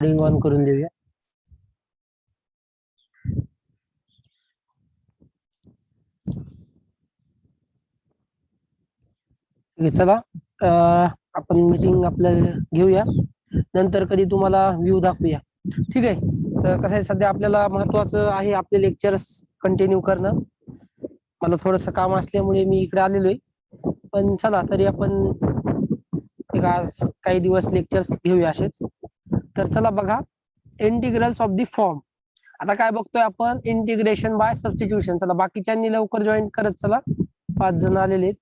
Ring on करून देऊया. चला आपण मीटिंग आपल्याला घेऊया, नंतर कधी तुम्हाला व्ह्यू दाखवूया. ठीक आहे. तर कसं आहे, सध्या आपल्याला महत्वाचं आहे आपले लेक्चर्स कंटिन्यू करणं. मला थोडंसं काम असल्यामुळे मी इकडे आलेलो आहे, पण चला तरी आपण एक आज काही दिवस लेक्चर्स घेऊया असेच. तर चला बघा, इंटिग्रल्स ऑफ द फॉर्म. आता काय बघतोय आपण, इंटिग्रेशन बाय सबस्टिट्यूशन. चला बाकीच्यांनी लवकर जॉईन करत चला, 5 जण आलेले आहेत.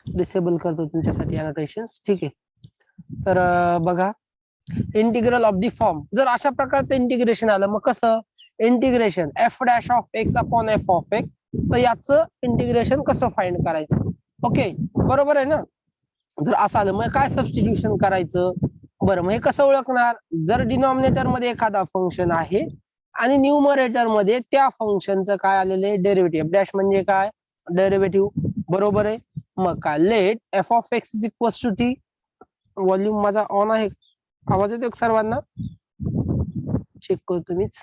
डिसेबल करतो तुमच्यासाठी अनोटेशन्स. ठीक आहे. तर बघा, इंटिग्रल ऑफ द फॉर्म. जर अशा प्रकारचं इंटिग्रेशन आलं, मग कसं integration f dash of x upon F of x, तर याचं इंटिग्रेशन कसं फाइंड करायचं. ओके, बरोबर आहे ना. जर असं आलं मग काय सबस्टिट्यूशन करायचं. बरं, मग हे कसं ओळखणार. जर डिनॉमिनेटर मध्ये एखादा फंक्शन आहे आणि न्यूमरेटर मध्ये त्या फंक्शनचं काय आलेलं आहे, डेरिव्हेटिव्ह. डॅश म्हणजे काय, डेरिव्हेटिव्ह. बरोबर आहे. मग काय, let F of X is equal to T. Volume माझा ऑन आहे, आवाज येतो सर्वांना, चेक करतो मीच.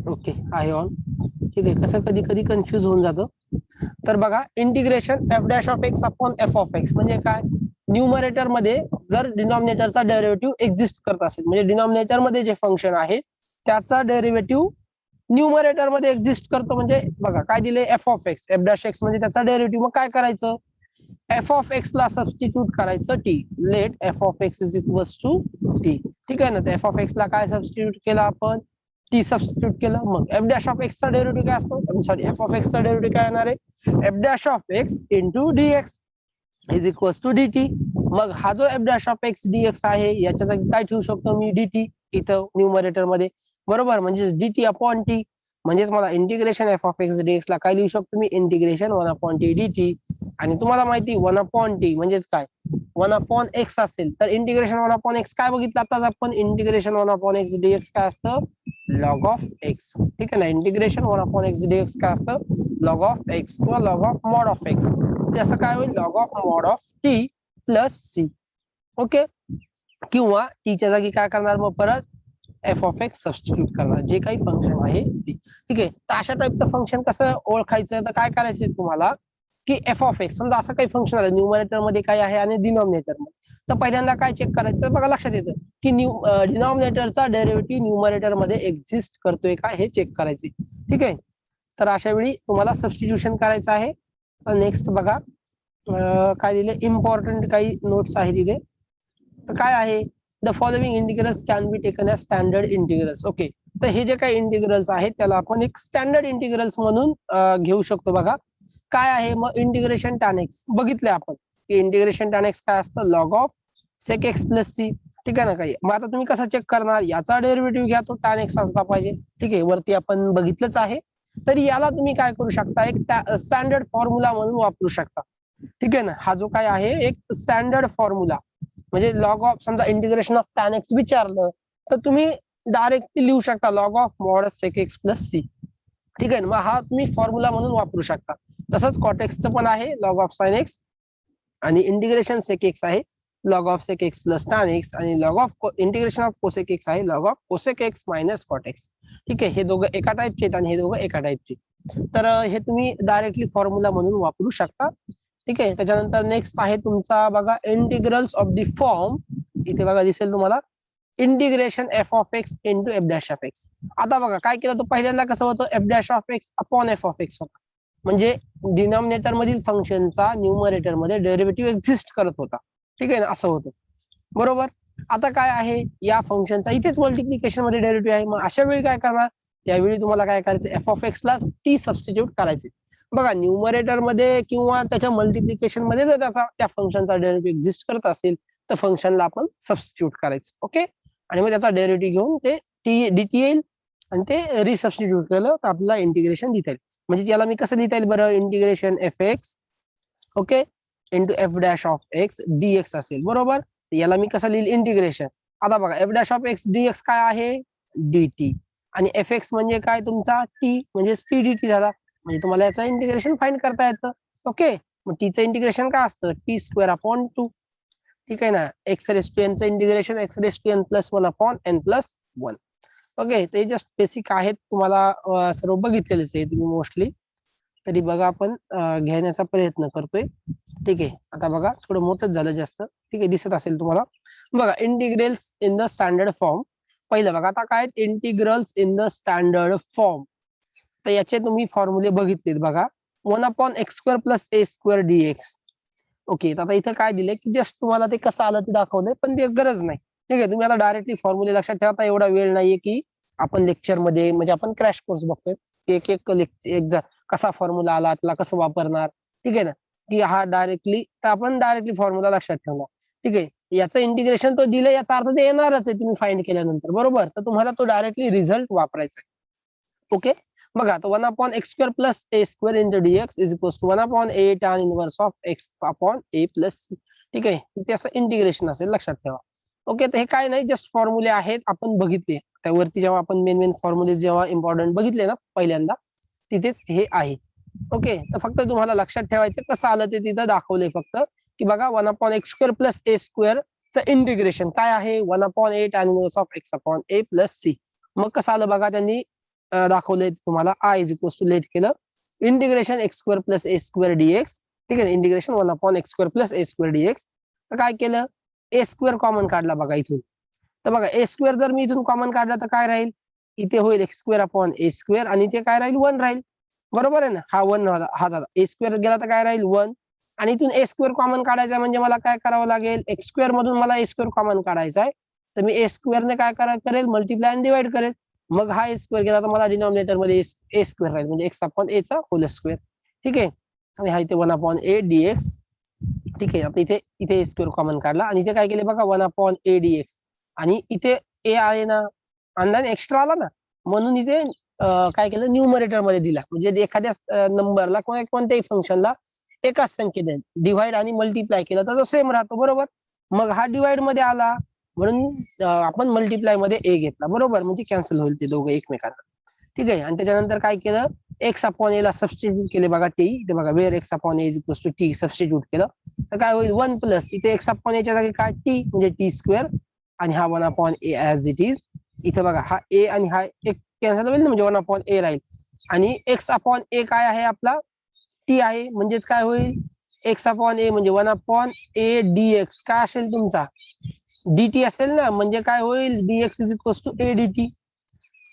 ओके, आहे ऑन. ठीक आहे. कसं कधी कधी कन्फ्युज होऊन जातं. तर बघा, integration f dash of x upon F of x म्हणजे काय, न्यूमरेटर मध्ये जर डिनॉमिनेटरचा डेरिव्हेटिव्ह एक्झिस्ट करत असेल, म्हणजे डिनॉमिनेटर मध्ये जे फंक्शन आहे त्याचा डेरिव्हेटिव्ह न्यूमरेटर मध्ये एक्झिस्ट करतो. म्हणजे बघा काय दिले, F of X, F dash X म्हणजे त्याचा डेरिव्हेटिव्ह. मग काय करायचं, एफ ऑफ एक्स ला सबस्टिट्यूट करायचं T. Let F of X is equal to T. ठीक आहे ना. तर एफ ऑफ एक्स ला काय सबस्टिट्यूट केलं आपण, टी सबस्टिट्यूट केलं. मग एफ डॅश ऑफ एक्स चा डेरिव्हेटिव्ह काय असतो, सॉरी एफ ऑफ एक्स चा डेरिव्हेटिव्ह काय येणार आहे, f dash of x into dx is equal to d t. मग हा जो f dash of x dx आहे, याच्या जागी काय ठेवू शकतो मी, डी इथं न्यूमरेटर मध्ये. बरोबर, म्हणजे डी अपॉन टी. म्हणजेच मला integration f of x dx ला काय लिहू शकतो मी, इंटिग्रेशन 1 अपॉन टी डी. आणि तुम्हाला माहिती 1 अपॉन टी म्हणजेच काय, 1 अपॉन एक्स असेल तर इंटिग्रेशन 1 अपॉन एक्स काय बघितलं आताच आपण, इंटिग्रेशन 1 अपॉन एक्स डीएक्स काय असतं, लॉग ऑफ एक्स. ठीक आहे ना. इंटिग्रेशन 1 अपॉन एक्स डीएक्स काय असतं, लॉग ऑफ एक्स किंवा log of mod of x. त्याचं काय होईल, log of mod of t plus c. Okay. किंवा टीच्या जागी काय करणार मग परत एफ ऑफ एक्स सबस्टिट्यूट करणार, जे काही फंक्शन आहे ती. ठीक आहे. तर अशा टाईपचं फंक्शन कसं ओळखायचं, तर काय करायचं तुम्हाला, की एफ ऑफ एक्स समजा असं काही फंक्शन आलं, न्यूमरेटर मध्ये काय आहे आणि डिनॉमिनेटर मध्ये, तर पहिल्यांदा काय चेक करायचं, बघा लक्षात येतं की डिनॉमिनेटरचा डेरिव्हेटिव्ह न्यूमरेटर मध्ये एक्झिस्ट करतोय का हे चेक करायचे. ठीक आहे. तर अशा वेळी तुम्हाला सबस्टिट्यूशन करायचं आहे. तर नेक्स्ट बघा, काय दिले, इम्पॉर्टंट काही नोट्स आहे तिथे. तर काय आहे, the following integrals can be taken as standard integrals. Okay. तर हे जे काही इंटिग्रल्स आहेत त्याला आपण एक स्टँडर्ड इंटिग्रल्स म्हणून घेऊ शकतो. बघा काय आहे मग, इंटिग्रेशन टॅन एक्स बघितले आपण, की इंटिग्रेशन टॅन एक्स काय असतं, log of sec x plus c. ठीक आहे ना. काही मग आता तुम्ही कसं चेक करणार, याचा डेरिव्हेटिव्ह घ्या, तो टॅन एक्स असला पाहिजे. ठीक आहे, वरती आपण बघितलंच आहे. तरी याला तुम्ही काय करू शकता, एक स्टँडर्ड फॉर्म्युला म्हणून वापरू शकता. ठीक आहे ना. हा जो काय आहे एक स्टँडर्ड फॉर्म्युला, म्हणजे लॉग ऑफ समजा इंटिग्रेशन ऑफ टॅन एक्स विचारलं तर तुम्ही डायरेक्टली लिहू शकता log of mod sec x plus c. ठीक आहे. मग हा तुम्ही फॉर्म्युला म्हणून वापरू शकता. तसंच कॉटेक्सचं पण आहे लॉग ऑफ साइन एक्स, आणि इंटिग्रेशन सेक एक्स आहे log of sec x plus tan x, आणि log of integration of cosec x आहे log of cosec x minus cot x. ठीक आहे. हे दोघं एका टाईपचे आहेत आणि हे दोघं एका टाईपचे. तर हे तुम्ही डायरेक्टली फॉर्म्युला म्हणून वापरू शकता. ठीक आहे. त्याच्यानंतर नेक्स्ट आहे तुमचा बघा, इंटिग्रल्स ऑफ द फॉर्म. इथे बघा दिसेल तुम्हाला, integration f of x into f dash of x. आता बघा काय केलं, तो पहिल्यांदा कसं होतं, F dash of x upon F of x होता. म्हणजे डिनॉमिनेटर मधील फंक्शनचा न्यूमरेटर मध्ये डेरिव्हेटिव्ह एक्झिस्ट करत होता. ठीक आहे ना, असं होतं. बरोबर. आता काय आहे, या फंक्शनचा इथेच मल्टिप्लिकेशन मध्ये डेरिव्हेटिव्ह आहे. मग अशा वेळी काय करणार, त्यावेळी तुम्हाला काय करायचं, एफ ऑफ एक्स ला टी सबस्टिट्यूट करायचे. बघा न्यूमरेटर मध्ये किंवा त्याच्या मल्टिप्लिकेशन मध्ये जर त्याचा त्या फंक्शनचा डेरिव्हेटिव्ह एक्झिस्ट करत असेल तर फंक्शनला आपण सबस्टिट्यूट करायचं. ओके. आणि मग त्याचा डेरिव्हेटिव्ह घेऊन ते टी डी येईल आणि ते रिसबस्टिट्यूट केलं तर आपल्याला इंटिग्रेशन लिहिता येईल. म्हणजे याला मी कसं लिहिता येईल बरं, integration f x okay into f dash of x dx असेल. बरोबर. याला मी कसं लिहिल, इंटिग्रेशन. आता बघा f dash of x dx काय आहे, डी टी, आणि एफ एक्स म्हणजे काय तुमचा टी, म्हणजे टी डी टी झाला. म्हणजे तुम्हाला याचं इंटिग्रेशन फाइंड करता येतं. ओके. मग टीचं इंटिग्रेशन काय असतं, टी स्क्वेअर अपॉन 2. ठीक आहे ना. एक्स रेस टू एनचं integration x raise to n plus one upon n plus one. Okay, ते जस्ट बेसिक आहेत, तुम्हाला सर्व बघितलेलेच आहे तुम्ही मोस्टली. तरी बघा आपण घेण्याचा प्रयत्न करतोय. ठीक आहे, आता बघा थोडं मोठंच झालं जास्त. ठीक आहे, दिसत असेल तुम्हाला. बघा integrals in the standard form. पहिलं बघा आता काय integrals in the standard form. तर याचे तुम्ही फॉर्म्युले बघितलेत बघा. 1/x² plus a² dx. Okay, तर आता इथं काय दिलंय की जस्ट तुम्हाला ते कसं आलं ते दाखवलंय, पण ते गरज नाही. ठीक आहे, तुम्ही आता डायरेक्टली फॉर्म्युले लक्षात ठेवता. एवढा वेळ नाहीये की आपण लेक्चर मध्ये म्हणजे आपण क्रॅश कोर्स बघतोय एक एक कसा फॉर्म्युला आला त्याला कसं वापरणार. ठीक आहे ना, की हा डायरेक्टली तर आपण डायरेक्टली फॉर्म्युला लक्षात ठेवणार. ठीक आहे, याचं इंटिग्रेशन तो दिलं, याचा अर्थ ते येणारच आहे तुम्ही फाइंड केल्यानंतर, बरोबर. तर तुम्हाला तो डायरेक्टली रिझल्ट वापरायचा आहे. ओके, बघा तो 1/x² plus a² into dx is equal to 1/a tan inverse of x upon a plus c. ठीक आहे, इथे असं इंटिग्रेशन असेल, लक्षात ठेवा. ओके, तर हे काय नाही, जस्ट फॉर्म्युले आहेत, आपण बघितले त्यावरती. जेव्हा आपण मेन फॉर्म्युले जेव्हा इम्पॉर्टंट बघितले ना पहिल्यांदा, तिथेच हे आहे. ओके, तर फक्त तुम्हाला लक्षात ठेवायचं कसं आलं ते तिथं दाखवलंय फक्त, की बघा 1/x² प्लस a² चं इंटिग्रेशन काय आहे 1/a tan inverse of x upon a plus c. मग कसं आलं बघा, त्यांनी दाखवलंय तुम्हाला. I is equal to let केलं integration x² plus a² dx. ठीक आहे, integration 1/x² plus a² dx. तर काय केलं, a² कॉमन काढला बघा इथून. तर बघा a² जर मी इथून कॉमन काढला तर काय राहील, इथे होईल x² अपॉन a² आणि इथे काय राहील 1 राहील, बरोबर आहे ना. हा 1 हा झाला, a² गेला तर काय राहील 1. आणि इथून a² कॉमन काढायचा म्हणजे मला काय करावं लागेल, x² मधून मला a² कॉमन काढायचा आहे. तर मी a² ने काय करेल, मल्टिप्लाय आणि डिवाइड करेल. मग हा a² गेला तर मला डिनॉमिनेटर मध्ये a² राहील, म्हणजे x अपॉन a चा होल स्क्वेअर. ठीक आहे, आणि हा इथे 1/a dx. ठीक आहे, आता इथे इथे a² कॉमन काढला आणि इथे काय केले बघा 1/a dx. आणि इथे a आहे ना, अंदाज एक्स्ट्रा आला ना, म्हणून इथे काय केलं न्यूमरेटर मध्ये दिला. म्हणजे एखाद्या नंबरला किंवा कोणत्याही फंक्शनला एकाच संख्येने डिव्हाइड आणि मल्टिप्लाय केलं तर तो सेम राहतो, बरोबर. मग हा डिवाइड मध्ये आला म्हणून आपण मल्टिप्लाय मध्ये ए घेतला, बरोबर. म्हणजे कॅन्सल होईल ते दोघं एकमेकांना. ठीक आहे, आणि त्याच्यानंतर काय केलं, एक्स अपॉन ए ला सबस्टिट्यूट केले बघा. टी इथे बघा, where x upon a is equal to t substitute केलं तर काय होईल 1 प्लस इथे एक्स अपॉन एच्या जागी काय टी म्हणजे t². आणि हा 1/a ऍज इट इज. इथे बघा हा ए आणि हा एक कॅन्सल होईल ना, म्हणजे 1/a राहील. आणि एक्स अपॉन ए काय आहे आपला टी आहे, म्हणजेच काय होईल एक्स अपॉन ए म्हणजे 1/a dx काय असेल तुमचा dt असेल ना, म्हणजे काय होईल dx is equal to a dt.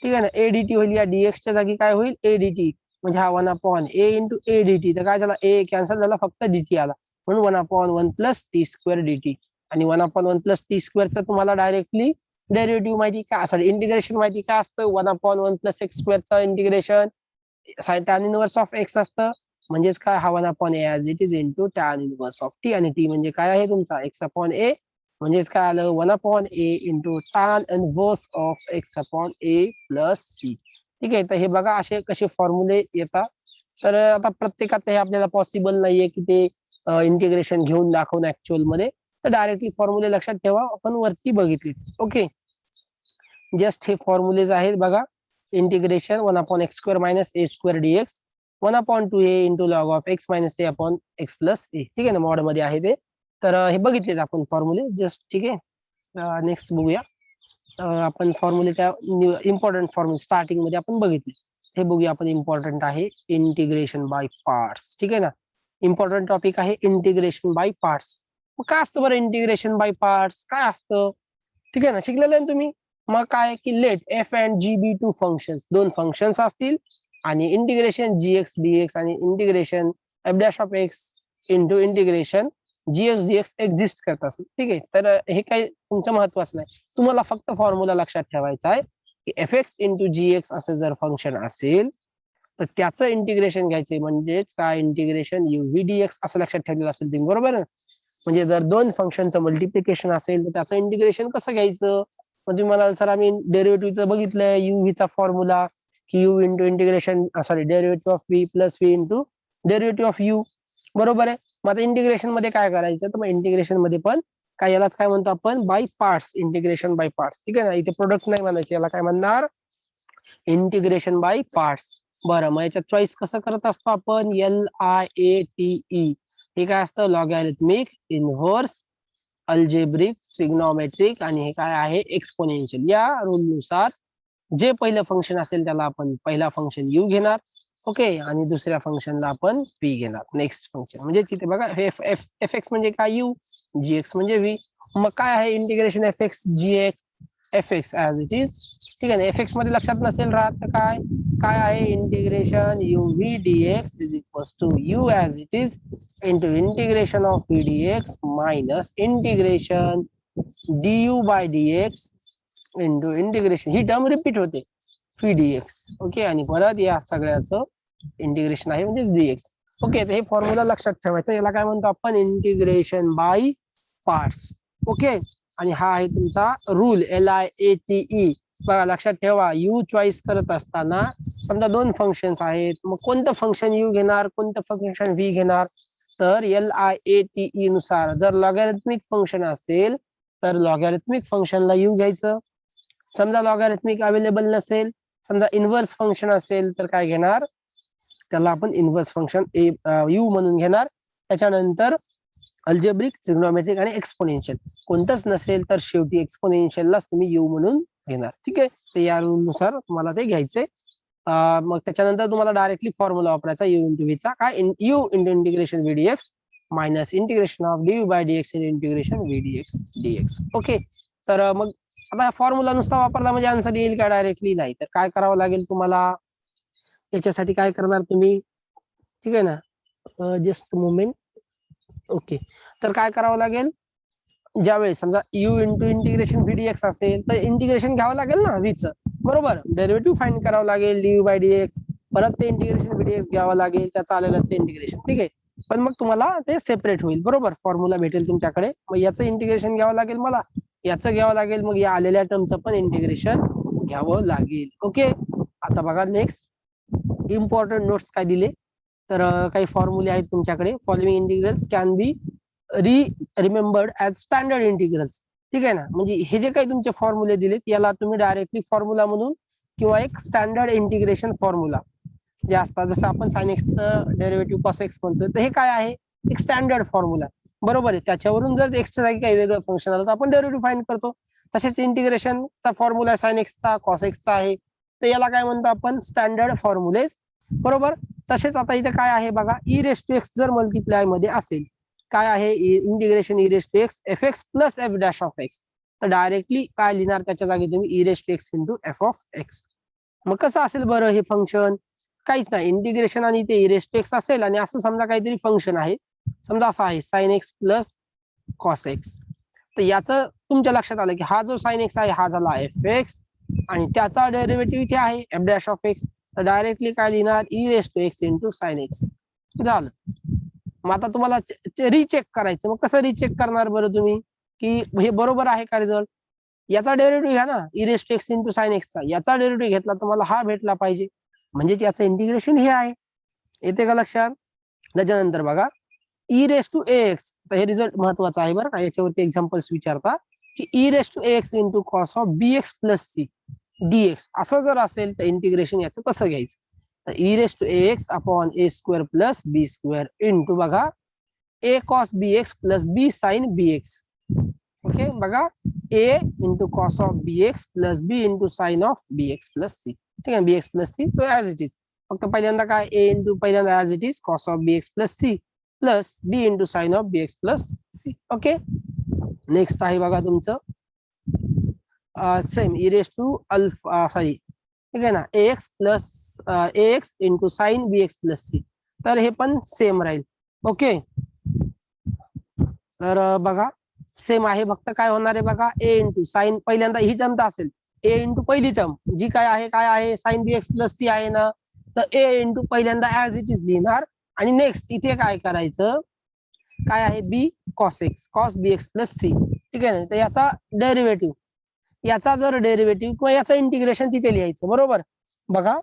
ठीक आहे ना, a dt होईल, या dx च्या जागी काय होईल a dt. म्हणजे हा 1/a इंटू a dt. तर काय झाला, a कॅन्सल झाला, फक्त dt आला, म्हणून 1/1 प्लस t² dt. आणि 1/1 प्लस t² चा तुम्हाला डायरेक्टली डेरिव्हेटिव्ह माहिती का, सॉरी इंटिग्रेशन माहिती काय असतं, 1/1 प्लस x² चं integration tan inverse of x असतं. म्हणजेच काय हा 1/a as it is into tan inverse of t. आणि t म्हणजे काय आहे तुमचा x अपॉन a. म्हणजेच काय आलं 1/a into tan inverse of x upon a plus c. ठीक आहे, तर हे बघा असे कसे फॉर्म्युले येतात. तर आता प्रत्येकाचं हे आपल्याला पॉसिबल नाहीये की ते इंटिग्रेशन घेऊन दाखवणं ऍक्च्युअल मध्ये. तर डायरेक्टली फॉर्म्युले लक्षात ठेवा, आपण वरती बघितले. ओके, जस्ट हे फॉर्म्युलेज आहेत बघा. Integration 1/x² minus a² dx 1/2a into log of x minus a upon x plus a. ठीक आहे ना, मॉड मध्ये आहे ते. तर हे बघितलेत आपण फॉर्म्युले जस्ट. ठीक आहे, नेक्स्ट बघूया. आपण फॉर्म्युले त्या इम्पॉर्टंट फॉर्म्युले स्टार्टिंग मध्ये आपण बघितले, हे बघूया आपण. इम्पॉर्टंट आहे इंटिग्रेशन बाय पार्ट्स. ठीक आहे ना, इम्पॉर्टंट टॉपिक आहे इंटिग्रेशन बाय पार्ट्स. मग काय असतं बरं इंटिग्रेशन बाय पार्ट्स, काय असतं. ठीक आहे ना, शिकलेलं आहे तुम्ही. मग काय की let f and g be two functions, दोन फंक्शन्स असतील आणि इंटिग्रेशन जीएक्स डीएक्स आणि integration f dash of x into integration gx dx exist करत असेल. ठीक आहे, तर हे काही तुमचं महत्वाचं नाही, तुम्हाला फक्त फॉर्म्युला लक्षात ठेवायचा आहे की एफ एक्स इंटू जीएक्स असं जर फंक्शन असेल तर त्याचं इंटिग्रेशन घ्यायचंय. म्हणजेच काय इंटिग्रेशन युव्ही डीएक्स असं लक्षात ठेवलेलं असेल तुम्ही, बरोबर ना. म्हणजे जर दोन फंक्शनचं मल्टिप्लिकेशन असेल तर त्याचं इंटिग्रेशन कसं घ्यायचं. मग तुम्ही म्हणाल सर आम्ही डेरिव्हेटिव्ह बघितलंय युव्हीचा फॉर्म्युला की you into integration sorry derivative of V plus V into derivative of you, बरोबर आहे. मग आता इंटिग्रेशन मध्ये काय करायचं, तर मग इंटिग्रेशन मध्ये पण काय यालाच काय म्हणतो आपण by parts, integration by parts. ठीक आहे ना, इथे प्रोडक्ट नाही म्हणायचे, याला काय म्हणणार इंटिग्रेशन बाय पार्ट्स. बरं, मग याच्यात चॉईस कसं करत असतो आपण LIATE. हे काय असतं लॉगॅरिथमिक इनव्हर्स अल्जेब्रिक, ट्रिग्नोमेट्रिक आणि हे काय आहे एक्सपोनेन्शियल. या रूल नुसार जे पहिलं फंक्शन असेल त्याला आपण पहिला फंक्शन यू घेणार, ओके, आणि दुसऱ्या फंक्शनला आपण व्ही घेणार. नेक्स्ट फंक्शन म्हणजे तिथे बघा एफ एफ एफ एक्स म्हणजे काय यू, जी एक्स म्हणजे व्ही. मग काय आहे integration f x g x f x as it is. ठीक आहे ना, एफ एक्स मध्ये लक्षात नसेल राहत तर काय काय आहे integration u v d x is equals to u as it is into integration of v d x minus integration d u by d x into integration, ही टर्म रिपीट होते व्ही डी एक्स, ओके, आणि परत या सगळ्याचं integration आहे म्हणजे dx. Okay, तर हे फॉर्म्युला लक्षात ठेवायचं. याला काय म्हणतो आपण इंटिग्रेशन बाय पार्ट्स, ओके. आणि हा आहे तुमचा रूल LIATE. बघा लक्षात ठेवा, यू चॉईस करत असताना समजा दोन फंक्शन्स आहेत, मग कोणतं फंक्शन यू घेणार कोणतं फंक्शन व्ही घेणार, तर LIATE नुसार जर लॉगॅरिथमिक फंक्शन असेल तर लॉगॅरिथमिक फंक्शनला यू घ्यायचं. समजा लॉगॅरिथमिक अवेलेबल नसेल, समजा इनव्हर्स फंक्शन असेल तर काय घेणार, त्याला आपण इनव्हर्स फंक्शन यू म्हणून घेणार. त्याच्यानंतर अल्जेब्रिक, ट्रिग्नोमेट्रिक आणि एक्सपोनेन्शियल कोणतंच नसेल तर शेवटी एक्सपोनेन्शियललाच तुम्ही यू म्हणून घेणार. ठीक आहे, तर या रूल नुसार तुम्हाला ते घ्यायचंय. मग त्याच्यानंतर तुम्हाला डायरेक्टली फॉर्म्युला वापरायचा यू इंटू व्ही चा. काय u into integration v d x minus integration of d u by d x integration v d x d x. Okay, तर मग आता फॉर्म्युला नुसता वापरला म्हणजे आन्सर येईल का डायरेक्टली, नाही. तर काय करावं लागेल तुम्हाला, याच्यासाठी काय करणार तुम्ही, ठीक आहे ना, जस्ट मोमेंट. ओके, तर काय करावं लागेल, ज्यावेळेस समजा you into integration v d x असेल तर इंटिग्रेशन घ्यावं लागेल ना व्हीचं, बरोबर. डेरिव्हेटिव्ह फाइंड करावं लागेल d u by d x, परत ते इंटिग्रेशन व्ही डी एक्स घ्यावं लागेल, त्याचं आलेलं इंटिग्रेशन. ठीक आहे, पण मग तुम्हाला ते सेपरेट होईल, बरोबर. फॉर्म्युला भेटेल तुमच्याकडे, मग याचं इंटिग्रेशन घ्यावं लागेल मला, याचं घ्यावं लागेल, मग या आलेल्या टर्मचं पण इंटिग्रेशन घ्यावं लागेल. ओके, आता बघा नेक्स्ट इम्पॉर्टंट नोट्स काय दिले, तर काही फॉर्म्युले आहेत तुमच्याकडे. Following integrals can be remembered as standard integrals. ठीक आहे ना, म्हणजे हे जे काही तुमचे फॉर्म्युले दिलेत याला तुम्ही डायरेक्टली फॉर्म्युला म्हणून किंवा एक स्टँडर्ड इंटिग्रेशन फॉर्म्युला जे असतात, जसं आपण साइन एक्सचं डेरिव्हेटिव्ह कॉस एक्स म्हणतो, तर हे काय आहे एक स्टँडर्ड फॉर्म्युला, बरोबर आहे. त्याच्यावरून जर एक्सच्या जागी काही वेगळं फंक्शन आलं तर आपण डेरिव्हेटिव्ह फाइंड करतो. तसेच इंटिग्रेशनचा फॉर्म्युला साइन एक्सचा कॉस एक्सचा आहे, तर याला काय म्हणतो आपण स्टँडर्ड फॉर्म्युलेज, बरोबर. तसेच आता इथे काय आहे बघा, ई रेस टू एक्स जर मल्टिप्लाय मध्ये असेल, काय आहे integration e raise to x f x plus f dash of x, तर डायरेक्टली काय लिहिणार त्याच्या जागी तुम्ही e raise to x into f of x. मग कसं असेल बरं हे फंक्शन, काहीच नाही, इंटिग्रेशन आणि ते ई रेस टू एक्स असेल आणि असं समजा काहीतरी फंक्शन आहे, समजा असं आहे sine x plus cos x, तर याचं तुमच्या लक्षात आलं की हा जो साइन एक्स आहे हा झाला एफ एक्स आणि त्याचा डेरिव्हेटिव्ह इथे आहे एफ डॅश ऑफ एक्स, तर डायरेक्टली काय लिहिणार e raise to x into sine x झालं. मग आता तुम्हाला रिचेक करायचं, मग कसं रिचेक करणार बरं तुम्ही की हे बरोबर आहे का रिझल्ट, याचा डेरिव्हेटिव्ह घ्या ना e raise to x into sine एक्सचा, याचा डेरिव्हेटिव्ह घेतला तुम्हाला हा भेटला पाहिजे, म्हणजे याचं इंटिग्रेशन हे आहे. येते का लक्षात. त्याच्यानंतर बघा ई रेस टू एक्स, तर हे रिझल्ट महत्वाचा आहे बरं का, याच्यावरती एक्झाम्पल्स विचारता की e raise to x into cos of b x plus c dx असं जर असेल तर इंटिग्रेशन याचं कसं घ्यायचं, तर e raise to x upon a square plus b square into बघा a cos b x plus b sine b x. Okay, बघा a into cos of b x plus b into sine of b x plus c. ठीक आहे, b x plus c तो as it is, फक्त पहिल्यांदा काय a into पहिल्यांदा as it is cos of b x plus c plus b into sine of b x plus c. Okay, next आहे बघा तुमचं same e raise to alpha sorry, ठीक आहे ना, x plus x into sine b x plus c, तर हे पण same राहील. ओके, तर बघा सेम आहे, फक्त काय होणार आहे बघा ए इंटू साइन, पहिल्यांदा ही टर्म तर असेल ए इंटू पहिली टर्म जी काय आहे sign b x plus c आहे ना, तर ए इंटू पहिल्यांदा ऍज इट इज लिहिणार आणि नेक्स्ट इथे काय करायचं, काय आहे बी cos x cos b x plus c. ठीक आहे ना, तर याचा डेरिव्हेटिव्ह, याचा जर डेरिव्हेटिव्ह किंवा याचं इंटिग्रेशन तिथे लिहायचं, बरोबर. बघा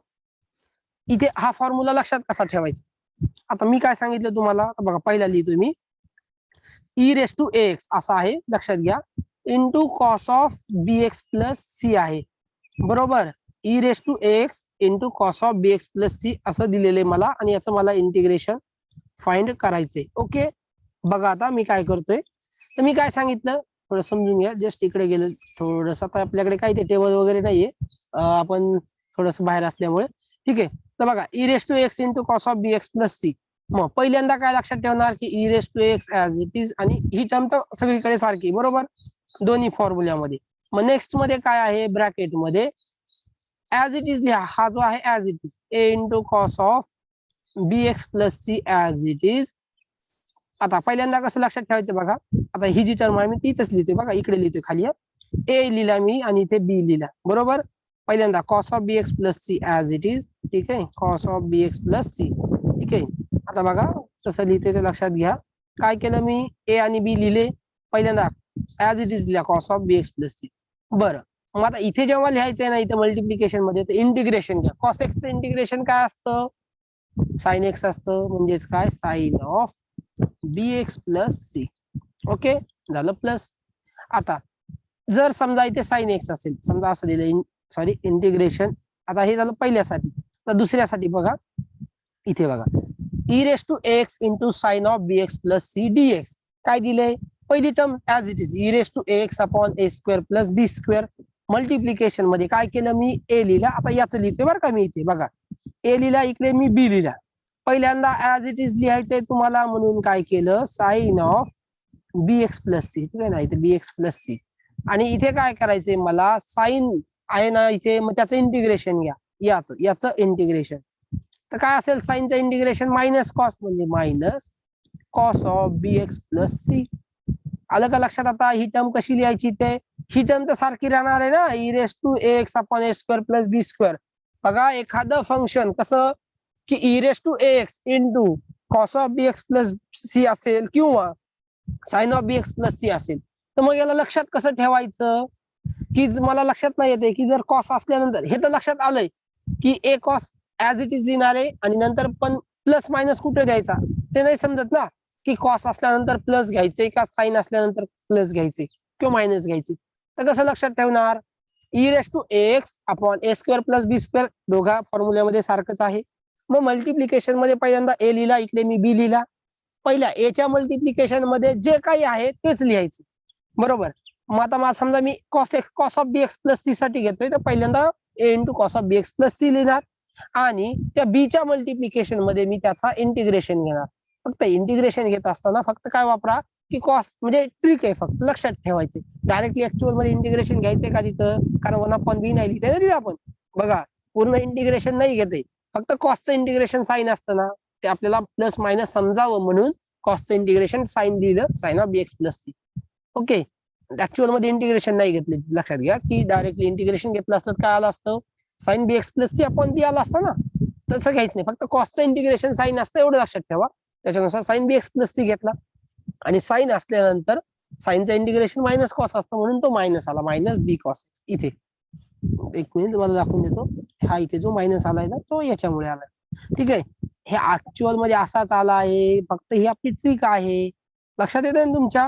इथे हा फॉर्म्युला लक्षात कसा ठेवायचा, आता मी काय सांगितलं तुम्हाला, बघा पहिला लिहितो मी ई रेस टू एक्स असा आहे लक्षात घ्या into cos of b x plus c आहे, बरोबर. E raise to x into cos of b x plus c असं दिलेलं आहे मला आणि याचं मला इंटिग्रेशन फाइंड करायचंय. ओके, बघा आता मी काय करतोय, तर मी काय सांगितलं थोडं समजून घ्या. जस्ट इकडे गेलं थोडस, आता आपल्याकडे काही ते टेबल वगैरे नाहीये, आपण थोडस बाहेर असल्यामुळे. ठीक आहे, तर बघा e raise to x into cos of b x plus c. मग पहिल्यांदा काय लक्षात ठेवणार की e raise to x as it is, आणि ही टर्म तर सगळीकडे सारखी बरोबर दोन्ही फॉर्म्युल्यामध्ये. मग नेक्स्ट मध्ये काय आहे ब्रॅकेट मध्ये ऍज इट इज लिहा, हा जो आहे as it is a into cos of b x plus c as it is. आता पहिल्यांदा कसं लक्षात ठेवायचं बघा, आता ही जी टर्म आहे मी ती इथंच लिहितोय बघा, इकडे लिहितोय खाली ए लिहिला मी आणि इथे बी लिहिला बरोबर. पहिल्यांदा cos of b x plus c as it is. ठीक आहे, cos of b x plus c. ठीक आहे, आता बघा कसं लिहितोय ते लक्षात घ्या. काय केलं मी, ए आणि बी लिहिले पहिल्यांदा, ऍज इट इज लिहा cos of b x plus c. बरं, मग आता इथे जेव्हा लिहायचंय ना, इथे मल्टिप्लिकेशन मध्ये तर इंटिग्रेशन घ्या. कॉस एक्सचं इंटिग्रेशन काय असतं, साइन एक्स असतं, म्हणजेच काय sine of b x plus c. Okay झालं प्लस. आता जर समजा इथे साइन एक्स असेल, समजा असं दिलं सॉरी इंटिग्रेशन, आता हे झालं पहिल्यासाठी. तर दुसऱ्यासाठी बघा, इथे बघा e raise to x into sine of b x plus c d x. काय दिलंय, पहिली term as it is e raise to x upon a square plus b square. Multiplication मध्ये काय केलं मी, ए लिहिला. आता याचं लिहितोय बरं का मी, इथे बघा ए लिहिला, इकडे मी बी लिहिला. पहिल्यांदा ऍज इट इज लिहायचंय तुम्हाला, म्हणून काय केलं sine of b x plus c. ठीक आहे ना, इथे बी एक्स प्लस सी. आणि इथे काय करायचंय मला, साइन आहे ना इथे, मग त्याचं इंटिग्रेशन घ्या, याचं इंटिग्रेशन. तर काय असेल साइनचं इंटिग्रेशन मायनस कॉस, म्हणजे minus cos of b x plus c. आलं का लक्षात. आता ही टर्म कशी लिहायची, ते ही टर्म तर सारखी राहणार आहे ना, e raise to x upon a square plus b square. बघा एखादं फंक्शन कसं की e raise to x into cos of b x plus c असेल किंवा sine of b x plus c असेल, तर मग याला लक्षात कसं ठेवायचं की मला लक्षात नाही येते की जर कॉस असल्यानंतर, हे तर लक्षात आलंय की ए कॉस ऍज इट इज लिहिणार आहे आणि नंतर पण प्लस मायनस कुठे द्यायचा ते नाही समजत ना, की कॉस असल्यानंतर प्लस घ्यायचंय का साइन असल्यानंतर प्लस घ्यायचे किंवा मायनस घ्यायचे. तर कसं लक्षात ठेवणार, e raise to x upon a square plus b square दोघा फॉर्म्युल्यामध्ये सारखंच आहे. मग मल्टिप्लिकेशन मध्ये पहिल्यांदा ए लिहिला, इकडे मी बी लिहिला. पहिल्या एच्या मल्टिप्लिकेशन मध्ये जे काही आहे तेच लिहायचं बरोबर. मग आता समजा मी cos of b x plus c साठी घेतोय, तर पहिल्यांदा a into cos of b x plus c लिहिणार आणि त्या बीच्या मल्टिप्लिकेशन मध्ये मी त्याचा इंटिग्रेशन घेणार. फक्त इंटिग्रेशन घेत असताना फक्त काय वापरा की कॉस, म्हणजे ट्रिक आहे फक्त लक्षात ठेवायचे. डायरेक्टली ऍक्च्युअल मध्ये इंटिग्रेशन घ्यायचंय का तिथं, कारण 1/b नाही लिहिते ना तिथे आपण, बघा पूर्ण इंटिग्रेशन नाही घेते, फक्त कॉसचं इंटिग्रेशन साइन असतं ना, ते आपल्याला प्लस मायनस समजावं म्हणून कॉसचं इंटिग्रेशन साइन दिलं, sine of b x plus c. Okay, actual मध्ये इंटिग्रेशन नाही घेतले, लक्षात घ्या की डायरेक्टली इंटिग्रेशन घेतलं असतं काय आलं असतं, sign b x plus C upon बी आला असतं ना. तसं घ्यायचं नाही, फक्त कॉसचं इंटिग्रेशन साइन असतं एवढं लक्षात ठेवा. त्याच्यानुसार sign b x plus C घेतला आणि साइन असल्यानंतर साइनचं इंटिग्रेशन मायनस कॉस असतं म्हणून तो मायनस आला, मायनस बी कॉस. इथे एक मिनिट तुम्हाला दाखवून देतो, हा इथे जो मायनस आलाय ना तो याच्यामुळे आलाय. ठीक आहे, हे ऍक्च्युअल मध्ये असाच आला आहे, फक्त ही आपली ट्रिक आहे, लक्षात येते ना तुमच्या.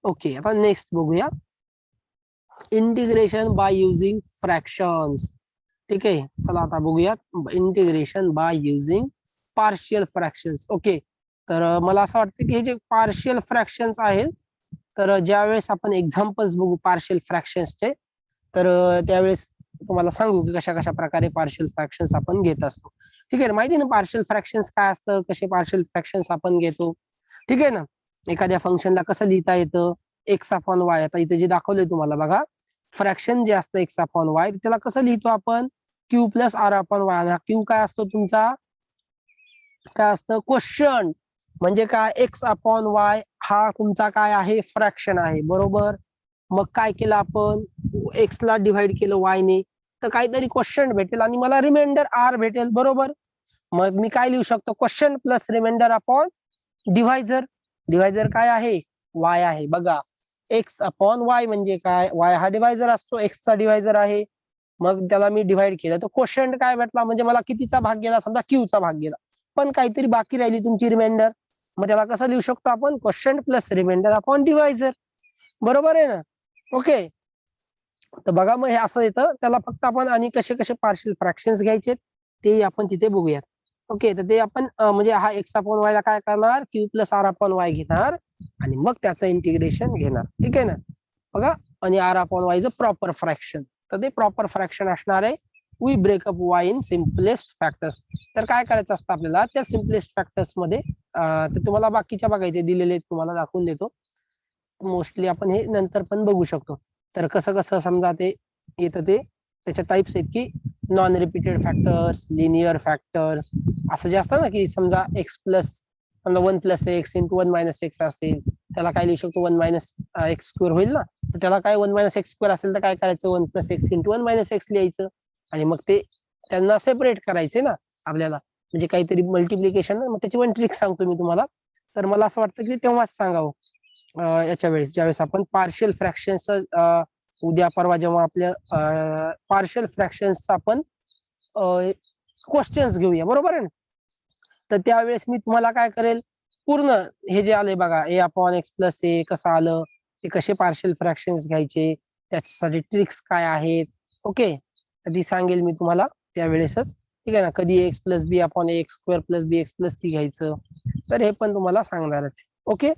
ओके, आता नेक्स्ट बघूया इंटिग्रेशन बाय युझिंग फ्रॅक्शन्स. ठीक आहे, चला आता बघूया integration by using partial fractions. Okay, तर मला असं वाटतं की हे जे पार्शियल फ्रॅक्शन्स आहेत, तर ज्यावेळेस आपण एक्झाम्पल्स बघू पार्शियल फ्रॅक्शन्सचे, तर त्यावेळेस तुम्हाला सांगू की कशा कशा प्रकारे पार्शियल फ्रॅक्शन्स आपण घेत असतो. ठीक आहे ना, माहिती ना पार्शियल फ्रॅक्शन्स काय असतं, कसे पार्शियल फ्रॅक्शन्स आपण घेतो. ठीक आहे ना, एखाद्या फंक्शनला कसं लिहिता येतं, एक्स अपॉन वाय. आता इथे जे दाखवलंय तुम्हाला बघा, फ्रॅक्शन जे असतं एक्स अपॉन वाय, त्याला कसं लिहितो आपण, q plus r upon y. Q काय असतो तुमचा, काय असतं क्वेश्चन, म्हणजे काय एक्स अपॉन वाय हा तुमचा काय आहे फ्रॅक्शन आहे बरोबर. मग काय केलं आपण, एक्स ला डिव्हाइड केलं वाय ने, तर काहीतरी क्वेश्चन भेटेल आणि मला रिमाइंडर आर भेटेल बरोबर. मग मी काय लिहू शकतो, question plus remainder upon divisor. Divisor काय आहे, वाय आहे. बघा एक्स अपॉन वाय म्हणजे काय, वाय हा डिव्हायझर असतो, एक्सचा डिव्हायझर आहे. मग त्याला मी डिव्हाइड केलं तर क्वेश्चन काय भेटला, म्हणजे मला कितीचा भाग गेला, समजा क्यूचा भाग गेला, पण काहीतरी बाकी राहिली तुमची रिमाइंडर. मग त्याला कसं लिहू शकतो आपण, question plus remainder upon divisor, बरोबर आहे ना. ओके, तर बघा मग हे असं येतं, त्याला फक्त आपण आणि कसे कसे पार्शियल फ्रॅक्शन्स घ्यायचे ते आपण तिथे बघूयात. ओके, तर ते आपण म्हणजे हा एक्स अपॉन वाय ला काय करणार, q plus r upon y घेणार आणि मग त्याचं इंटिग्रेशन घेणार. ठीक आहे ना. बघा, आणि r upon y is a proper fraction. तर ते प्रॉपर फ्रॅक्शन असणार आहे. We break up y in simplest factors. तर काय करायचं असतं आपल्याला त्या सिम्पलेस्ट फॅक्टर्स मध्ये, ते तुम्हाला बाकीच्या बघायचे दिलेले तुम्हाला दाखवून देतो. मोस्टली आपण हे नंतर पण बघू शकतो. तर कसं कसं समजा ते येतं ते त्याच्या टाइप्स आहेत की non repeated factors, linear factors, असं जे असतं ना की समजा एक्स प्लस, समजा 1 + x × 1 - x असेल, त्याला काय लिहू शकतो 1 - x² होईल ना. तर त्याला काय 1 - x² असेल तर काय करायचं 1 + x × 1 - x लिहायचं आणि मग ते त्यांना सेपरेट करायचे ना आपल्याला, म्हणजे काहीतरी मल्टिप्लिकेशन. मग त्याची पण ट्रिक सांगतो मी तुम्हाला. तर मला असं वाटतं की तेव्हाच सांगावं याच्या वेळेस, ज्यावेळेस आपण पार्शियल फ्रॅक्शनचा उद्या परवा जेव्हा आपल्या पार्शियल फ्रॅक्शन्सचा आपण क्वेश्चन्स घेऊया, बरोबर आहे ना. तर त्यावेळेस मी तुम्हाला काय करेल, पूर्ण हे जे आले बघा a/x + a कसं आलं, ते कसे पार्शियल फ्रॅक्शन्स घ्यायचे, त्याच्यासाठी ट्रिक्स काय आहेत, ओके, ती सांगेल मी तुम्हाला त्यावेळेसच. ठीक आहे ना. कधी x+b/x² + bx + c घ्यायचं, तर हे पण तुम्हाला सांगणारच. ओके.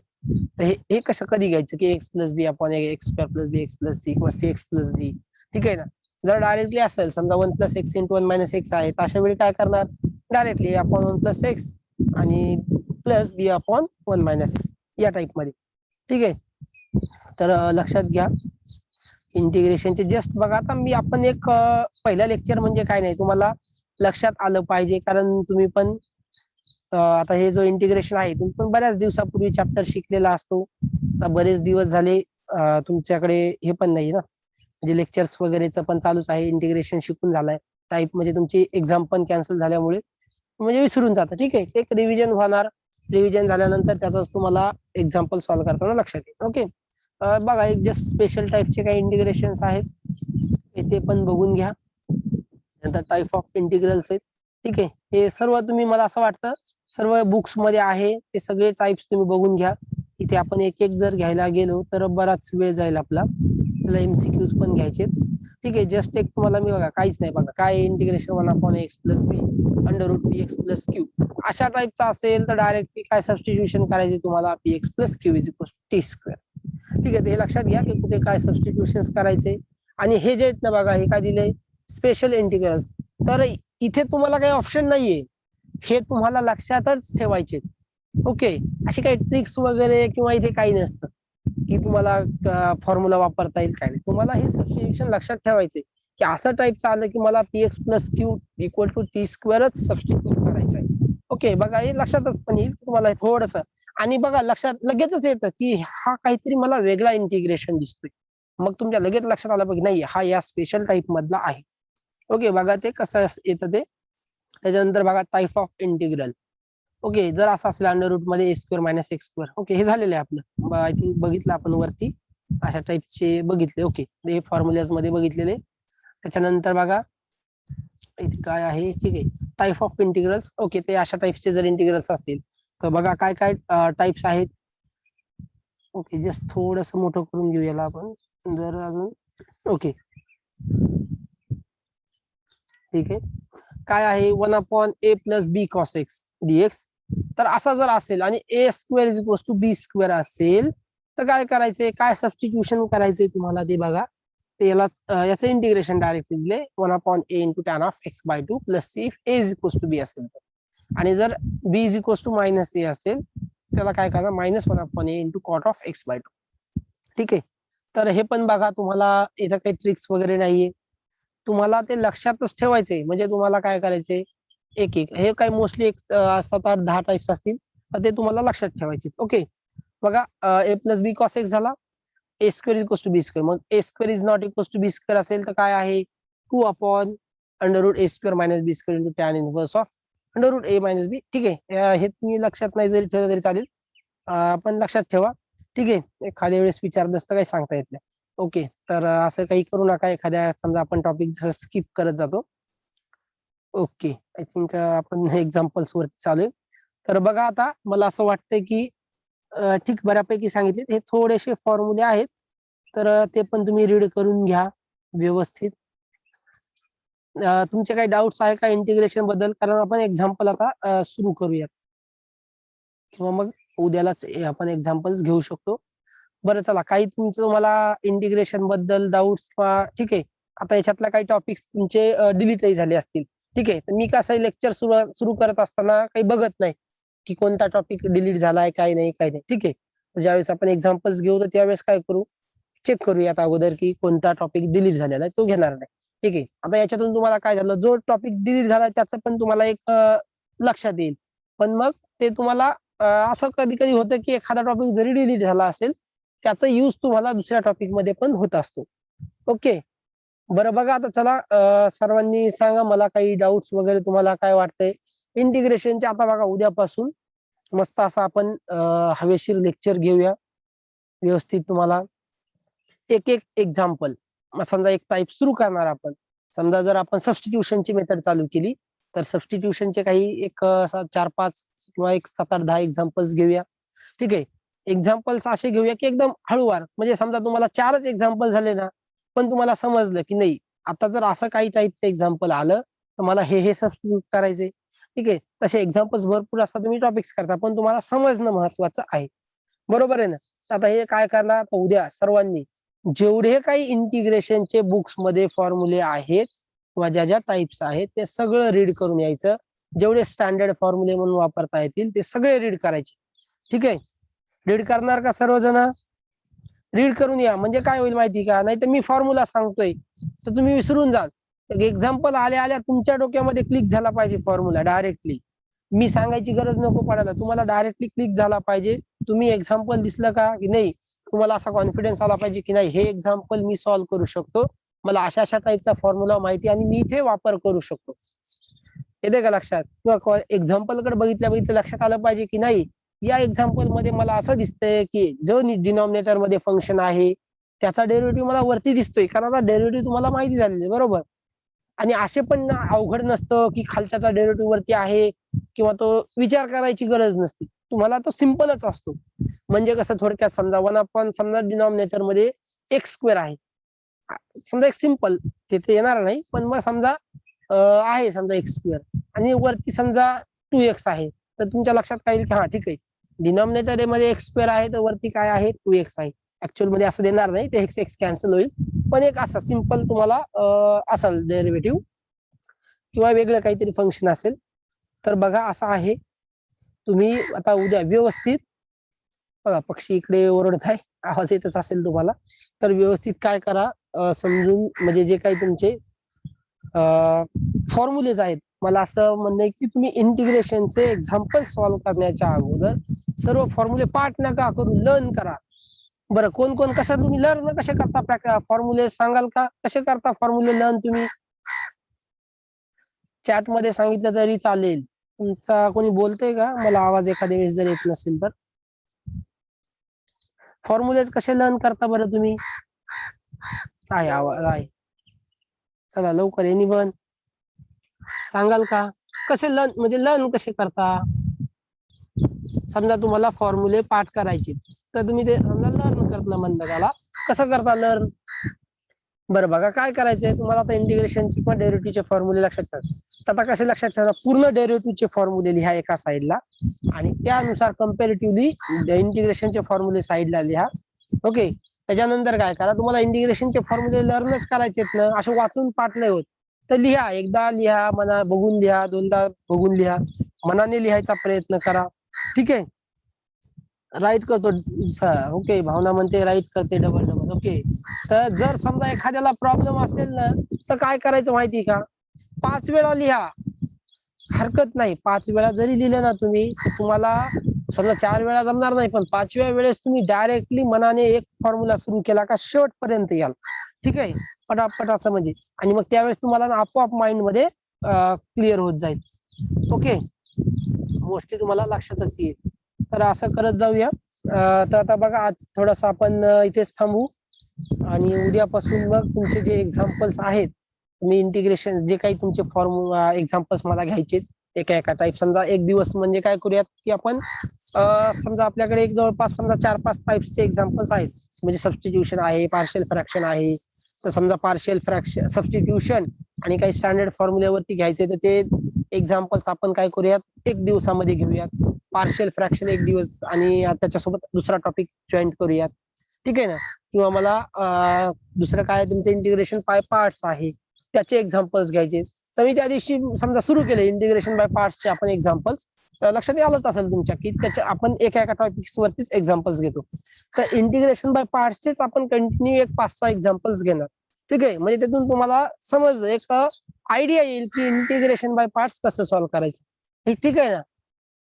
तर हे कसं कधी घ्यायचं की x+b/x² + bx + c किंवा cx + d. ठीक आहे ना. जर डायरेक्टली असेल समजा 1 + x × 1 - x आहे, तर अशा वेळी काय करणार, डायरेक्टली आपण 1 + x आणि प्लस b/1 - x या टाइप मध्ये. ठीक आहे. तर लक्षात घ्या इंटिग्रेशनचे जस्ट बघा. आता मी आपण एक पहिला लेक्चर म्हणजे काय नाही तुम्हाला लक्षात आलं पाहिजे, कारण तुम्ही पण आता हे जो इंटिग्रेशन आहे तुम्ही पण बऱ्याच दिवसापूर्वी चॅप्टर शिकलेला असतो. आता बरेच दिवस झाले तुमच्याकडे हे पण नाही ना, म्हणजे लेक्चर्स वगैरेचं पण चालूच आहे. इंटिग्रेशन शिकून झालंय टाईप, म्हणजे तुमची एक्झाम पण कॅन्सल झाल्यामुळे म्हणजे विसरून जातं. ठीक आहे. एक रिव्हिजन होणार, रिव्हिजन झाल्यानंतर त्याचाच तुम्हाला एक्झाम्पल सॉल्व्ह करताना लक्षात येईल. ओके. बघा, एक जस्ट स्पेशल टाईपचे काही इंटिग्रेशन्स आहेत ते पण बघून घ्या. नंतर टाईप ऑफ इंटिग्रल्स आहेत. ठीक आहे. हे सर्व तुम्ही, मला असं वाटतं सर्व बुक्स मध्ये आहे, ते सगळे टाइप्स तुम्ही बघून घ्या. इथे आपण एक एक जर घ्यायला गेलो तर बराच वेळ जाईल आपला MCQs पण घ्यायचे. ठीक आहे. जस्ट एक तुम्हाला मी बघा काहीच नाही, बघा काय integration 1/x + b √px + q अशा टाइपचा असेल तर डायरेक्टली काय सबस्टिट्यूशन करायचे तुम्हाला px + q = t². ठीक आहे. हे लक्षात घ्या की कुठे काय सबस्टिट्यूशन करायचे. आणि हे जे आहेत ना बघा, हे काय दिले स्पेशल इंटिग्रल्स, तर इथे तुम्हाला काही ऑप्शन नाहीये, हे तुम्हाला लक्षातच ठेवायचे. ओके. अशी काही ट्रिक्स वगैरे किंवा इथे काही नसतं की तुम्हाला फॉर्म्युला वापरता येईल, काय नाही. तुम्हाला हे सबस्टिट्यूशन लक्षात ठेवायचे की असं टाईपचं आलं की मला px + q = t² सबस्टिट्यूट करायचं आहे. ओके. बघा, हे लक्षातच पण येईल तुम्हाला थोडंसं. आणि बघा लक्षात लगेचच येतं की हा काहीतरी मला वेगळा इंटिग्रेशन दिसतोय, मग तुमच्या लगेच लक्षात आलं बघ नाही हा या स्पेशल टाईप मधला आहे. ओके. बघा ते कसं येतं ते. त्याच्यानंतर बघा टाईप ऑफ इंटिग्रल. ओके. जर असं असेल √ मध्ये a² - x². ओके. हे झालेलं आहे आपलं, आय थिंक बघितलं आपण वरती अशा टाईपचे बघितले. ओके. हे फॉर्म्युलाज मध्ये बघितलेले. त्याच्यानंतर बघा इथे काय आहे. ठीक आहे. Type of integrals. ओके. ते अशा टाईपचे जर इंटिग्रल्स असतील तर बघा काय काय टाईप्स आहेत. ओके. जस्ट थोडस मोठं करून घेऊ याला आपण जर अजून. ओके. ठीक आहे. काय आहे 1/a + b cos x dx. तर असा जर असेल आणि a² = b² असेल तर काय करायचंय, काय सबस्टिट्यूशन करायचंय तुम्हाला ते बघा. ते याचं इंटिग्रेशन डायरेक्टली दिले 1/a × tan of x/2 + c if a = b असेल तर. आणि जर b = -a असेल त्याला काय करा -1/a × cot of x/2. ठीक आहे. तर हे पण बघा, तुम्हाला इथं काही ट्रिक्स वगैरे नाहीये, तुम्हाला ते लक्षातच ठेवायचंय. म्हणजे तुम्हाला काय करायचंय, एक एक हे काय मोस्टली 7-8-10 टाइप्स असतील तर ते तुम्हाला लक्षात ठेवायचे. ओके. बघा a + b cos x झाला, a² = b². मग a² ≠ b² असेल तर काय आहे 2/√a² - b² × tan inverse of √a - b. ठीक आहे. हे तुम्ही लक्षात नाही जरी ठेवलं तरी चालेल, पण लक्षात ठेवा. ठीक आहे. एखाद्या वेळेस विचारलं असतं काही सांगता येत नाही. ओके. तर असं काही करू नका. एखाद्या समजा आपण टॉपिक जसं स्किप करत जातो. ओके. आय थिंक आपण एक्झाम्पल्स वरती चालू आहे. तर बघा, आता मला असं वाटतंय की ठीक बऱ्यापैकी सांगितले. हे थोडेसे फॉर्म्युले आहेत, तर ते पण तुम्ही रीड करून घ्या व्यवस्थित. तुमचे काही डाऊट्स आहे का इंटिग्रेशन बद्दल, कारण आपण एक्झाम्पल आता सुरू करूयात किंवा मग उद्यालाच आपण एक्झाम्पल्स घेऊ शकतो. बरं चला, काही तुम्हाला इंटिग्रेशन बद्दल डाऊट्स, ठीक आहे. आता याच्यातल्या काही टॉपिक्स तुमचे डिलीटही झाले असतील, ठीक आहे. तर मी कसं लेक्चर सुरू करत असताना काही बघत नाही की कोणता टॉपिक डिलीट झालाय, काय नाही, ठीक आहे. तर ज्यावेळेस आपण एक्झाम्पल्स घेऊ तर त्यावेळेस काय करू, चेक करूयात अगोदर की कोणता टॉपिक डिलीट झालेला आहे, तो घेणार नाही, ठीक आहे. आता याच्यातून तुम्हाला काय झालं, जो टॉपिक डिलीट झाला त्याचं पण तुम्हाला एक लक्षात येईल. पण मग ते तुम्हाला असं कधी कधी होतं की एखादा टॉपिक जरी डिलीट झाला असेल त्याचा यूज तुम्हाला दुसऱ्या टॉपिक मध्ये पण होत असतो. ओके, बरं बघा आता चला, सर्वांनी सांगा मला काही डाऊट्स वगैरे तुम्हाला काय वाटतंय इंटिग्रेशनचे. आता बघा उद्यापासून मस्त असं आपण हवेशीर लेक्चर घेऊया व्यवस्थित. तुम्हाला एक एक एक्झाम्पल, समजा एक टाईप सुरू करणार आपण. समजा जर आपण सबस्टिट्यूशनची मेथड चालू केली तर सबस्टिट्यूशनचे काही एक 4-5 किंवा एक 7-8-10 एक्झाम्पल्स घेऊया, ठीक आहे. एक्झाम्पल्स असे घेऊया की एकदम हळूवार, म्हणजे समजा तुम्हाला 4च एक्झाम्पल झाले ना, पण तुम्हाला समजलं की नाही आता जर असं काही टाईपचं एक्झाम्पल आलं तर मला हे सबस्टिट्यूट करायचे, ठीक आहे. तसे एक्झाम्पल्स भरपूर असतात, तुम्ही टॉपिक्स करता, पण तुम्हाला समजणं महत्वाचं आहे, बरोबर आहे ना. आता हे काय करणार, उद्या सर्वांनी जेवढे काही इंटिग्रेशनचे बुक्स मध्ये फॉर्म्युले आहेत किंवा ज्या ज्या टाइप्स आहेत ते सगळं रीड करून यायचं. जेवढे स्टँडर्ड फॉर्म्युले म्हणून वापरता येतील ते सगळे रीड करायचे, ठीक आहे. रीड करणार का सर्वजण? रीड करून या, म्हणजे काय होईल माहिती का, नाही तर मी फॉर्म्युला सांगतोय तर तुम्ही विसरून जाल. एक्झाम्पल आल्या आल्या तुमच्या डोक्यामध्ये क्लिक झाला पाहिजे फॉर्म्युला डायरेक्टली. मी सांगायची गरज नको पडायला, तुम्हाला डायरेक्टली क्लिक झाला पाहिजे. तुम्ही एक्झाम्पल दिसलं का की नाही, तुम्हाला असा कॉन्फिडन्स आला पाहिजे की नाही हे एक्झाम्पल मी सॉल्व्ह करू शकतो, मला अशा अशा टाईपचा फॉर्म्युला माहिती आणि मी इथे वापर करू शकतो. येते का लक्षात? किंवा एक्झाम्पल कडे बघितल्या लक्षात आलं पाहिजे की नाही या एक्झाम्पल मध्ये मला असं दिसतंय की जो डिनॉमिनेटर मध्ये फंक्शन आहे त्याचा डेरिव्हेटिव्ह मला वरती दिसतोय, कारण आता डेरिव्हेटिव्ह तुम्हाला माहिती झालेले, बरोबर. आणि असे पण अवघड नसतं की खालच्याचा डेरिव्हेटिव्ह वरती आहे किंवा तो विचार करायची गरज नसते, तुम्हाला तो सिंपलच असतो. म्हणजे कसं, थोडक्यात समजा 1 समजा डिनॉमिनेटर मध्ये x² आहे, समजा एक सिंपल, तिथे येणार नाही, पण मग समजा आहे समजा x² आणि वरती समजा 2x आहे, तर तुमच्या लक्षात काय येईल की हा ठीक आहे, डिनॉमिनेटर मध्ये x² आहे तर वरती काय आहे 2x आहे. ऍक्च्युअल मध्ये असं देणार नाही, ते x कॅन्सल होईल, पण एक असा सिंपल तुम्हाला असेल डेरिव्हेटिव्ह किंवा वेगळं काहीतरी फंक्शन असेल. तर बघा असं आहे, तुम्ही आता उद्या व्यवस्थित बघा, पक्षी इकडे ओरडत आहे, आवाज येतच असेल तुम्हाला, तर व्यवस्थित काय करा, समजून म्हणजे जे काही तुमचे फॉर्म्युलेज आहेत, मला असं म्हणणं आहे की तुम्ही इंटिग्रेशनचे एक्झाम्पल सॉल्व्ह करण्याच्या अगोदर सर्व फॉर्म्युले पाठ नका करू, लर्न करा. बरं, कोण कोण कसं तुम्ही लर्न कसे करता, फॉर्म्युले सांगाल का, कसे करता फॉर्म्युले लर्न तुम्ही? चॅट मध्ये सांगितलं तरी चालेल. तुमचा कोणी बोलतंय का, मला आवाज एखाद्या वेळेस जर येत नसेल तर. फॉर्म्युलेज कसे लर्न करता बरं तुम्ही? आहे आवाज आहे, चला लवकर एनीवन सांगाल का, कसे लर्न म्हणजे लर्न कसे करता? समजा तुम्हाला फॉर्म्युले पाठ करायचे तर तुम्ही ते समजा लर्न करता म्हणता, त्याला कसं करता लर्न? बरं बघा, काय करायचंय तुम्हाला, आता इंटिग्रेशनची किंवा डेरिव्हेटिव्हचे फॉर्म्युले लक्षात ठेवा. आता कसे लक्षात ठेवा, पूर्ण डेरिव्हेटिव्हचे फॉर्म्युले लिहा एका साईडला आणि त्यानुसार कम्पॅरेटिव्हली इंटिग्रेशनचे फॉर्म्युले साईडला लिहा. ओके, त्याच्यानंतर काय करा, तुम्हाला इंटिग्रेशनचे फॉर्म्युले लर्नच करायचे ना, असे वाचून पाठ नाही होत, तर लिहा, एकदा लिहा, मना बघून लिहा, दोनदा बघून लिहा, मनाने लिहायचा प्रयत्न करा, ठीक आहे. राईट करतो ओके, भावना म्हणते राईट करते डबल डबल. ओके, तर जर समजा एखाद्याला प्रॉब्लेम असेल ना तर काय करायचं माहिती का, 5 वेळा लिहा, हरकत नाही. 5 वेळा जरी लिहिले ना तुम्ही, तुम्हाला समजा 4 वेळा जमणार नाही, पण 5व्या वेळेस तुम्ही डायरेक्टली मनाने एक फॉर्म्युला सुरू केला का शेवटपर्यंत याल, ठीक आहे, पटापट असं म्हणजे, आणि मग त्यावेळेस तुम्हाला आपोआप माइंड मध्ये क्लिअर होत जाईल. ओके, गोष्टी तुम्हाला लक्षातच येईल. तर असं करत जाऊया. तर आता बघा, आज थोडस आपण इथेच थांबू आणि उद्यापासून मग तुमचे जे एक्झाम्पल्स आहेत, तुम्ही इंटिग्रेशन जे काही तुमचे फॉर्म्युला एक्झाम्पल्स मला घ्यायचे एका एका टाईप. समजा एक दिवस म्हणजे काय करूयात की आपण समजा आपल्याकडे एक जवळपास समजा 4-5 टाईप्सचे एक्झाम्पल्स आहेत, म्हणजे सबस्टिट्यूशन आहे, पार्शियल फ्रॅक्शन आहे, तर समजा पार्शियल फ्रॅक्शन, सबस्टिट्यूशन आणि काही स्टँडर्ड फॉर्म्युल्यावरती घ्यायचे, तर ते एक्झाम्पल्स आपण काय करूयात एक दिवसामध्ये घेऊयात. पार्शियल फ्रॅक्शन एक दिवस आणि त्याच्यासोबत दुसरा टॉपिक जॉईन करूयात, ठीक आहे ना. किंवा मला दुसरं काय तुमचं इंटिग्रेशन बाय पार्ट्स आहे त्याचे एक्झाम्पल्स घ्यायचे. तर मी त्या दिवशी समजा सुरू केले इंटिग्रेशन बाय पार्ट्सचे आपण एक्झाम्पल्स, तर लक्षात आलंच असेल तुमच्या की त्याच्या आपण एका टॉपिक्स वरतीच एक्झाम्पल्स घेतो. तर इंटिग्रेशन बाय पार्ट्सचेच आपण कंटिन्यू एक 5-6 एक्झाम्पल्स घेणार, ठीक आहे. म्हणजे त्यातून तुम्हाला समज एक आयडिया येईल की इंटिग्रेशन बाय पार्ट्स कसं सॉल्व्ह करायचं, हे ठीक आहे ना.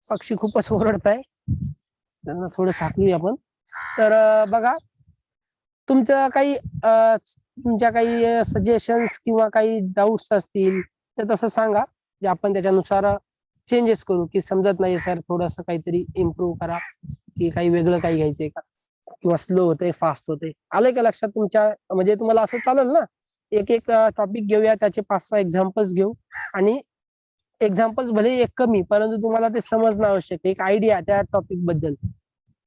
पक्षी खूपच ओरडत आहे, त्यांना थोडं साकलूया आपण. तर बघा तुमचं काही तुमच्या काही सजेशन्स किंवा काही डाऊट्स असतील तर तसं सांगा, जे आपण त्याच्यानुसार चेंजेस करू. की समजत नाही सर थोडस काहीतरी इम्प्रूव्ह करा, की काही वेगळं काही घ्यायचंय का, किंवा स्लो होतंय फास्ट होतंय, आलंय का लक्षात तुमच्या? म्हणजे तुम्हाला असं चालेल ना, एक एक टॉपिक घेऊया, त्याचे 5-6 एक्झाम्पल्स घेऊ, आणि एक्झाम्पल्स भले एक कमी परंतु तुम्हाला ते समजणं आवश्यक आहे, एक आयडिया त्या टॉपिक बद्दल.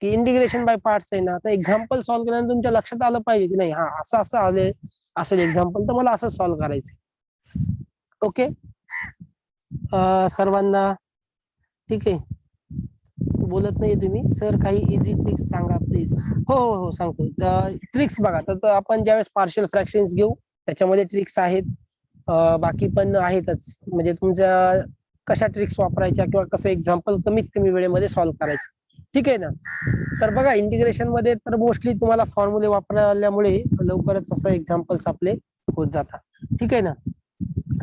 की इंटिग्रेशन बाय पार्ट्स आहे ना, तर एक्झाम्पल सॉल्व्ह केल्यानंतर तुमच्या लक्षात आलं पाहिजे की नाही हा असं असं आले असेल एक्झाम्पल, तर मला असं सॉल्व्ह करायचं. ओके सर्वांना ठीक आहे. बोलत नाही तुम्ही सर, काही इझी ट्रिक्स सांगा प्लीज. हो हो हो सांगतो. ट्रिक्स बघा, तर आपण ज्यावेळेस पार्शियल फ्रॅक्शन्स घेऊ त्याच्यामध्ये ट्रिक्स आहेत, बाकी पण आहेतच. म्हणजे तुमच्या कशा ट्रिक्स वापरायच्या किंवा कसं एक्झाम्पल कमीत कमी वेळेमध्ये सॉल्व्ह करायचं, ठीक आहे ना. तर बघा इंटिग्रेशन मध्ये तर मोस्टली तुम्हाला फॉर्म्युले वापरल्यामुळे लवकरच असं एक्झाम्पल्स आपले होत जातात, ठीक आहे ना.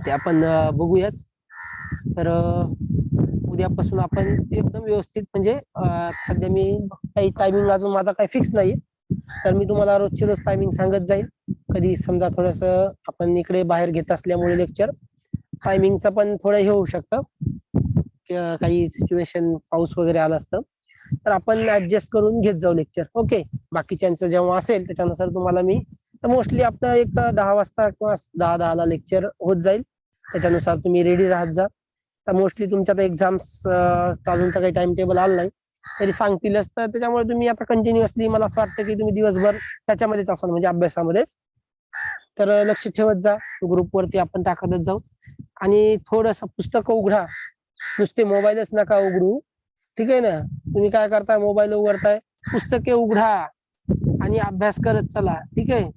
ते आपण बघूयाच. तर उद्यापासून आपण एकदम व्यवस्थित, म्हणजे सध्या मी काही टायमिंग अजून माझा काही फिक्स नाही, तर मी तुम्हाला रोजची रोज टायमिंग सांगत जाईल. कधी समजा थोडस आपण इकडे बाहेर घेत असल्यामुळे लेक्चर टायमिंगचं पण थोडं हे होऊ शकतं, काही सिच्युएशन पाऊस वगैरे आलं असतं, तर आपण ऍडजस्ट करून घेत जाऊ लेक्चर. ओके, बाकीच्यांचं जेव्हा असेल त्याच्यानुसार तुम्हाला मी मोस्टली आपलं एक 10 वाजता किंवा 10:10 लेक्चर होत जाईल, त्याच्यानुसार तुम्ही रेडी राहत जा. तर मोस्टली तुमच्या एक्झाम्स चालून तर काही टाइम टेबल आलं नाही तरी सांगतीलच, तर त्याच्यामुळे तुम्ही आता कंटिन्युअसली मला असं वाटतं की तुम्ही दिवसभर त्याच्यामध्येच असाल, म्हणजे अभ्यासामध्येच. तर लक्ष ठेवत जा, ग्रुपवरती आपण टाकतच जाऊ. आणि थोडस पुस्तकं उघडा, नुसते मोबाईलच नका उघडू, ठीक आहे ना. तुम्ही काय करताय, मोबाईल उघडताय, पुस्तके उघडा आणि अभ्यास करत चला, ठीक आहे.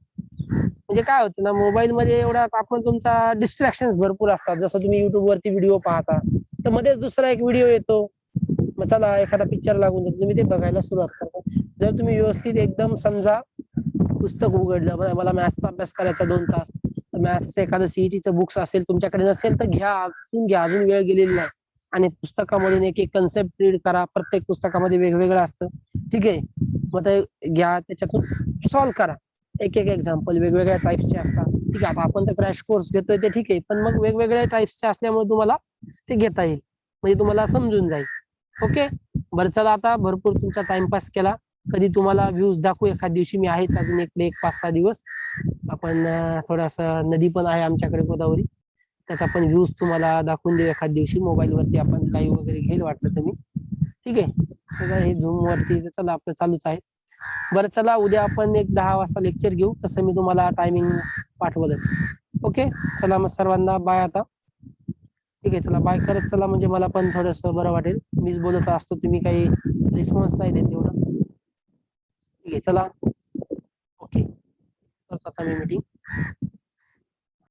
म्हणजे काय होतं ना, मोबाईल मध्ये एवढा आपण तुमचा डिस्ट्रॅक्शन भरपूर असतात. जसं तुम्ही युट्यूब वरती व्हिडिओ पाहता, तर मध्येच दुसरा एक व्हिडिओ येतो, मग चला एखादा पिक्चर लागून जातो, तुम्ही ते बघायला सुरुवात करता. जर तुम्ही व्यवस्थित एकदम समजा पुस्तक उघडलं, मला मॅथ्सचा अभ्यास करायचा 2 तास, तर मॅथ्सचं एखादं सीईटीचं बुक्स असेल तुमच्याकडे, नसेल तर घ्या, अजून वेळ गेलेली नाही. आणि पुस्तकामधून एक एक कन्सेप्ट रीड करा, प्रत्येक पुस्तकामध्ये वेगवेगळं असतं, ठीक आहे. मग ते घ्या, त्याच्यातून सॉल्व्ह करा. एक एक एक्झाम्पल वेगवेगळ्या टाइप्सचे असतात, ठीक आहे. आता आपण तर क्रॅश कोर्स घेतोय ते ठीक आहे, पण मग वेगवेगळ्या टाइप्सचे असल्यामुळे तुम्हाला ते घेता येईल, म्हणजे तुम्हाला समजून जाईल. ओके, बरं चला, आता भरपूर तुमचा टाइमपास केला. कधी तुम्हाला व्ह्यूज दाखवू एखाद दिवशी, मी आहेच अजून इकडे एक 5-6 दिवस. आपण थोडासा नदी पण आहे आमच्याकडे गोदावरी, त्याचा पण व्ह्यूज तुम्हाला दाखवून देऊ एखाद दिवशी. मोबाईल वरती आपण लाईव्ह वगैरे घेईल वाटलं तुम्ही, ठीक आहे. हे झूम वरती चला आपलं चालूच आहे. बरं चला, उद्या आपण एक 10 वाजता लेक्चर घेऊ, तसं मी तुम्हाला टायमिंग पाठवलंच. ओके, चला मग सर्वांना बाय आता, ठीक आहे. चला बाय करत चला, म्हणजे मला पण थोडस बरं वाटेल. मीच बोलत असतो, तुम्ही काही रिस्पॉन्स नाही देत एवढं, ठीक आहे. चला ओके, आता मी मीटिंग